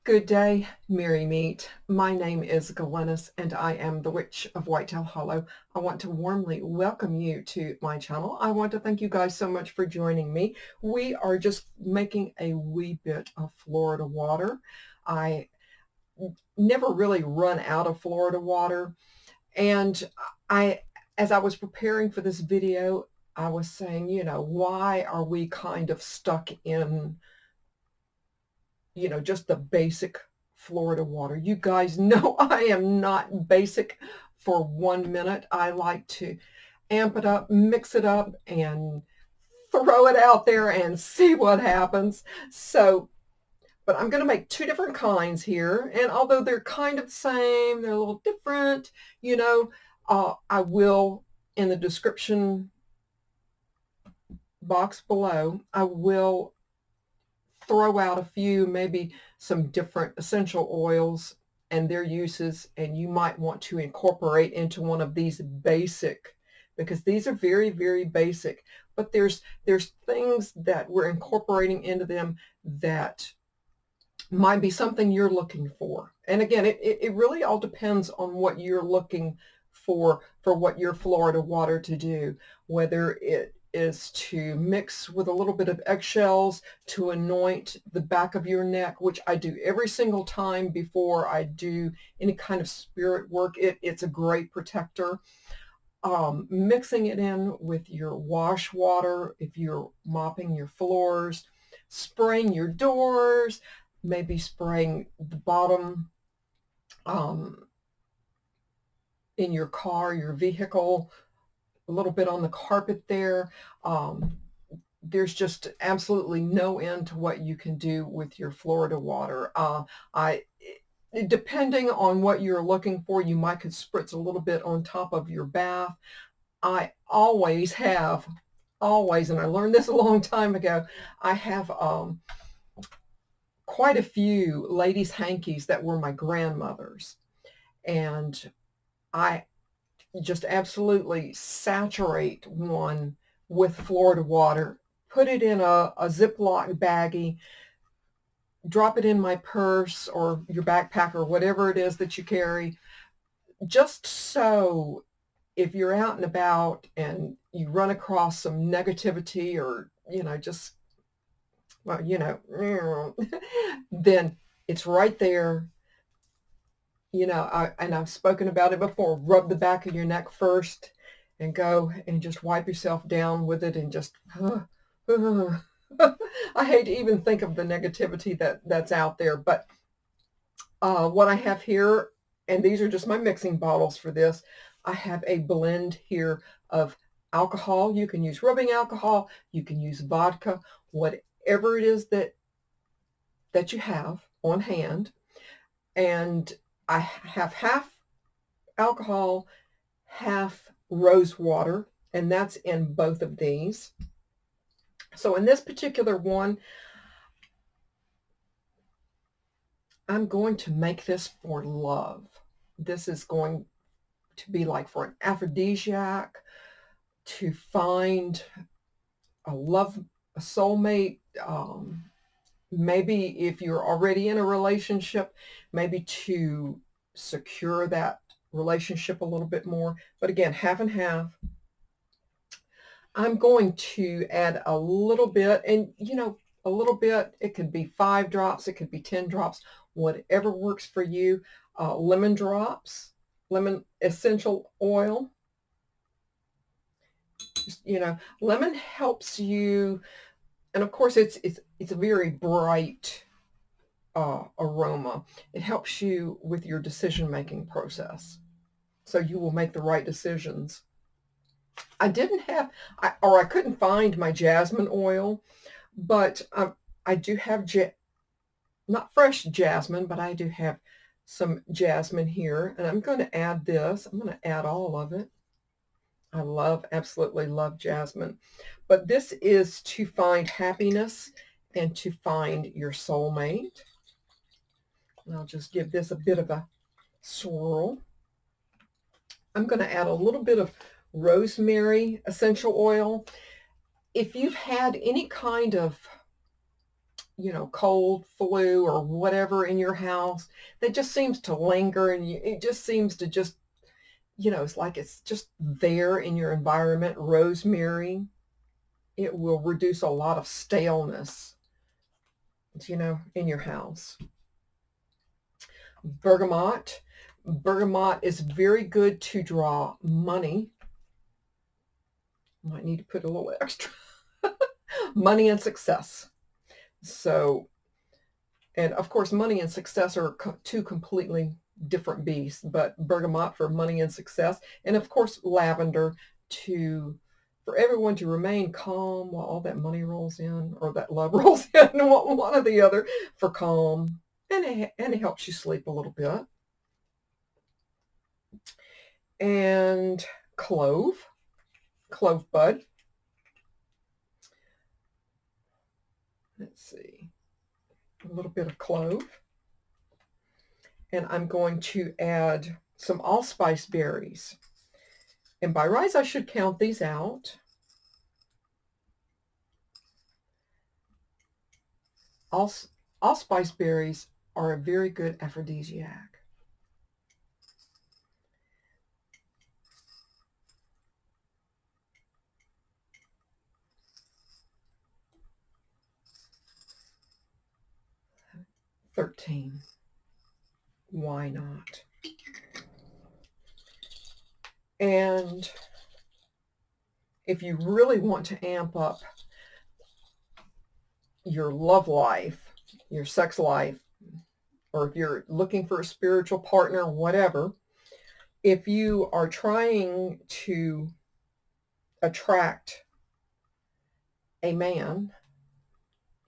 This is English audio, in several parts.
Good day, Merry Meet. My name is Glennis and I am the Witch of Whitetail Hollow. I want to warmly welcome you to my channel. I want to thank you guys so much for joining me. We are just making a wee bit of Florida water. I never really run out of Florida water, and as I was preparing for this video, I was saying, why are we kind of stuck in just the basic Florida water? You guys know I am not basic for 1 minute. I like to amp it up, mix it up, and throw it out there and see what happens. But I'm going to make two different kinds here. And although they're kind of the same, they're a little different, I will, in the description box below, I will throw out a few, maybe some different essential oils and their uses, and you might want to incorporate into one of these basic, because these are very, very basic, but there's things that we're incorporating into them that might be something you're looking for. And again, it really all depends on what you're looking for what your Florida water to do, whether it is to mix with a little bit of eggshells to anoint the back of your neck, which I do every single time before I do any kind of spirit work. It's a great protector. Mixing it in with your wash water if you're mopping your floors, spraying your doors, maybe spraying the bottom in your car, your vehicle, a little bit on the carpet there. There's just absolutely no end to what you can do with your Florida water. Depending on what you're looking for, you might could spritz a little bit on top of your bath. I always, and I learned this a long time ago, I have quite a few ladies' hankies that were my grandmother's, and I just absolutely saturate one with Florida water, put it in a Ziploc baggie, drop it in my purse or your backpack or whatever it is that you carry, just so if you're out and about and you run across some negativity or, then it's right there. And I've spoken about it before. Rub the back of your neck first and go and just wipe yourself down with it and just, I hate to even think of the negativity that's out there. But what I have here, and these are just my mixing bottles for this, I have a blend here of alcohol. You can use rubbing alcohol, you can use vodka, whatever it is that you have on hand. And I have half alcohol, half rose water, and that's in both of these. So in this particular one, I'm going to make this for love. This is going to be like for an aphrodisiac, to find a soulmate, maybe if you're already in a relationship, maybe to secure that relationship a little bit more. But again, half and half. I'm going to add a little bit, and a little bit, it could be 5 drops, it could be 10 drops, whatever works for you. Lemon drops, lemon essential oil. Lemon helps you, and of course it's a very bright aroma. It helps you with your decision-making process, so you will make the right decisions. I couldn't find my jasmine oil, but I do have not fresh jasmine, but I do have some jasmine here, and I'm going to add this. I'm going to add all of it. I absolutely love jasmine, but this is to find happiness and to find your soulmate. And I'll just give this a bit of a swirl. I'm going to add a little bit of Rosemary Essential Oil. If you've had any kind of cold, flu, or whatever in your house that just seems to linger, and it just seems to just, it's like it's just there in your environment. Rosemary, it will reduce a lot of staleness, in your house. Bergamot. Bergamot is very good to draw money. Might need to put a little extra. Money and success. So, and of course, money and success are two completely different beasts, but bergamot for money and success, and of course, lavender for everyone to remain calm while all that money rolls in, or that love rolls in, one or the other, for calm, and it helps you sleep a little bit. And clove bud. Let's see, a little bit of clove. And I'm going to add some allspice berries. And by rights, I should count these out. Allspice berries are a very good aphrodisiac. $13. Why not? And if you really want to amp up your love life, your sex life, or if you're looking for a spiritual partner, whatever, if you are trying to attract a man,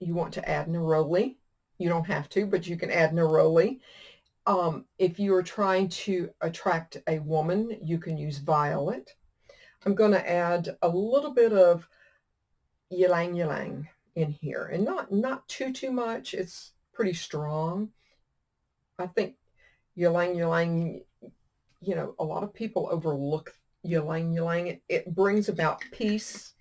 you want to add neroli. You don't have to, but you can add neroli. If you are trying to attract a woman, you can use violet. I'm going to add a little bit of Ylang Ylang in here, and not too much. It's pretty strong. I think Ylang Ylang, a lot of people overlook Ylang Ylang. It brings about peace,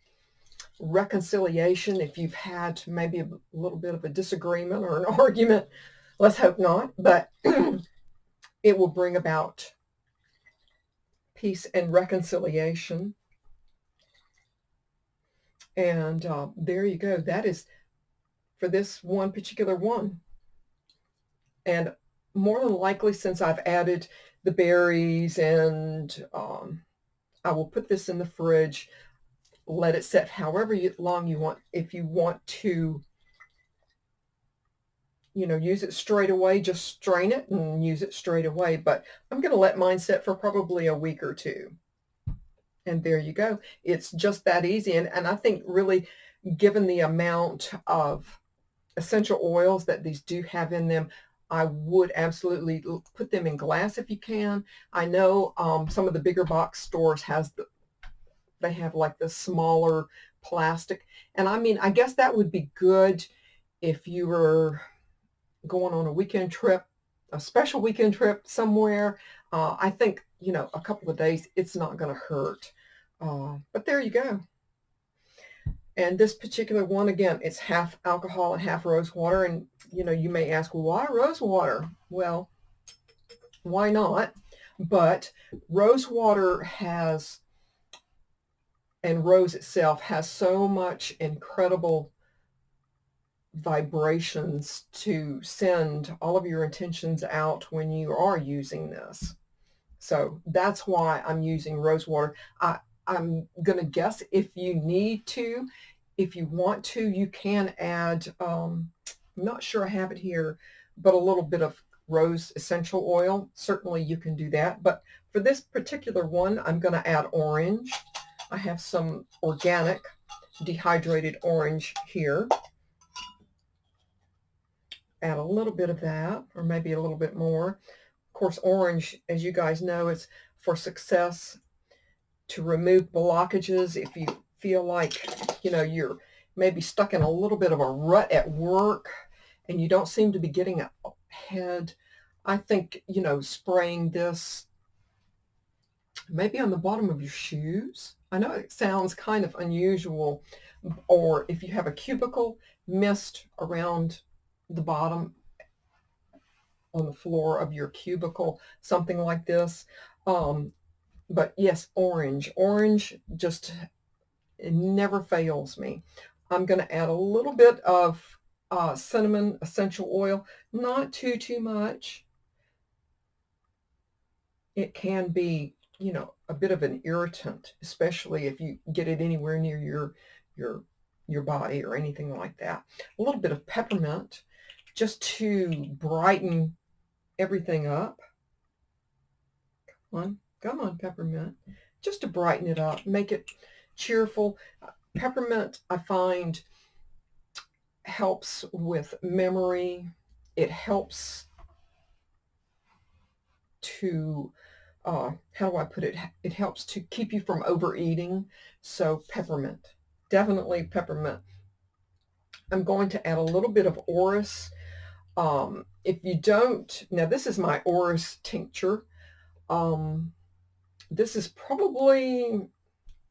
reconciliation. If you've had maybe a little bit of a disagreement or an argument, let's hope not, but it will bring about peace and reconciliation. And there you go. That is for this one particular one. And more than likely, since I've added the berries, and I will put this in the fridge, let it set however long you want. If you want to, use it straight away, just strain it and use it straight away. But I'm going to let mine set for probably a week or two. And there you go. It's just that easy. And I think really, given the amount of essential oils that these do have in them, I would absolutely put them in glass if you can. I know some of the bigger box stores they have like the smaller plastic. And I mean, I guess that would be good if you were going on a weekend trip, a special weekend trip somewhere. I think, a couple of days, it's not going to hurt. But there you go. And this particular one, again, it's half alcohol and half rose water. And, you may ask, well, why rose water? Well, why not? But rose water and rose itself has so much incredible vibrations to send all of your intentions out when you are using this. So that's why I'm using rose water. I'm going to guess if you want to, you can add, I'm not sure I have it here, but a little bit of rose essential oil. Certainly you can do that. But for this particular one, I'm going to add orange. I have some organic dehydrated orange here. Add a little bit of that, or maybe a little bit more. Of course, orange, as you guys know, it's for success, to remove blockages. If you feel like, you're maybe stuck in a little bit of a rut at work and you don't seem to be getting ahead, I think, spraying this maybe on the bottom of your shoes. I know it sounds kind of unusual, or if you have a cubicle, mist around the bottom on the floor of your cubicle, something like this. But yes, orange. Orange just, it never fails me. I'm going to add a little bit of cinnamon essential oil, not too much. It can be, a bit of an irritant, especially if you get it anywhere near your your body or anything like that. A little bit of peppermint just to brighten everything up. Come on, peppermint. Just to brighten it up, make it cheerful. Peppermint, I find, helps with memory. It helps to, how do I put it? It helps to keep you from overeating. So peppermint, definitely peppermint. I'm going to add a little bit of Orris. If you don't, now this is my Orris tincture. This is probably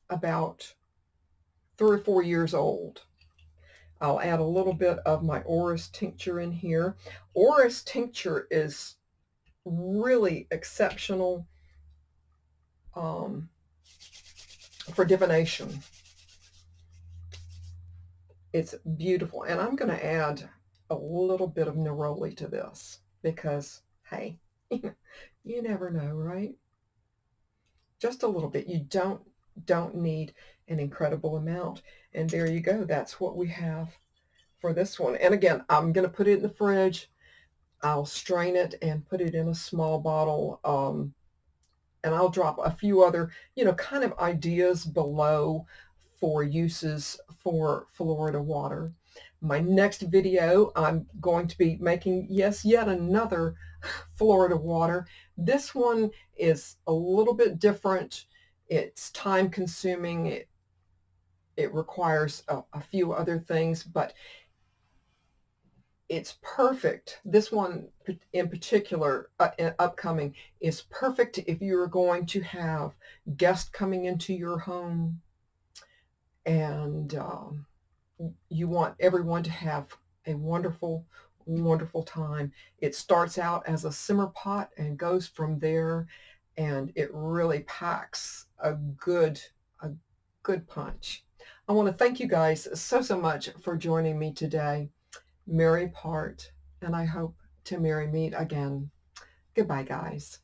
about 3 or 4 years old. I'll add a little bit of my Orris tincture in here. Orris tincture is really exceptional for divination. It's beautiful. And I'm going to add a little bit of Neroli to this because, hey, you never know, right? Just a little bit. You don't need an incredible amount. And there you go. That's what we have for this one. And again, I'm going to put it in the fridge. I'll strain it and put it in a small bottle. And I'll drop a few other, kind of ideas below for uses for Florida water. My next video, I'm going to be making, yes, yet another Florida water. This one is a little bit different. It's time consuming. It requires a few other things, but it's perfect. This one in particular, upcoming, is perfect if you're going to have guests coming into your home and you want everyone to have a wonderful, wonderful time. It starts out as a simmer pot and goes from there, and it really packs a good punch. I want to thank you guys so much for joining me today. Merry part, and I hope to merry meet again. Goodbye, guys.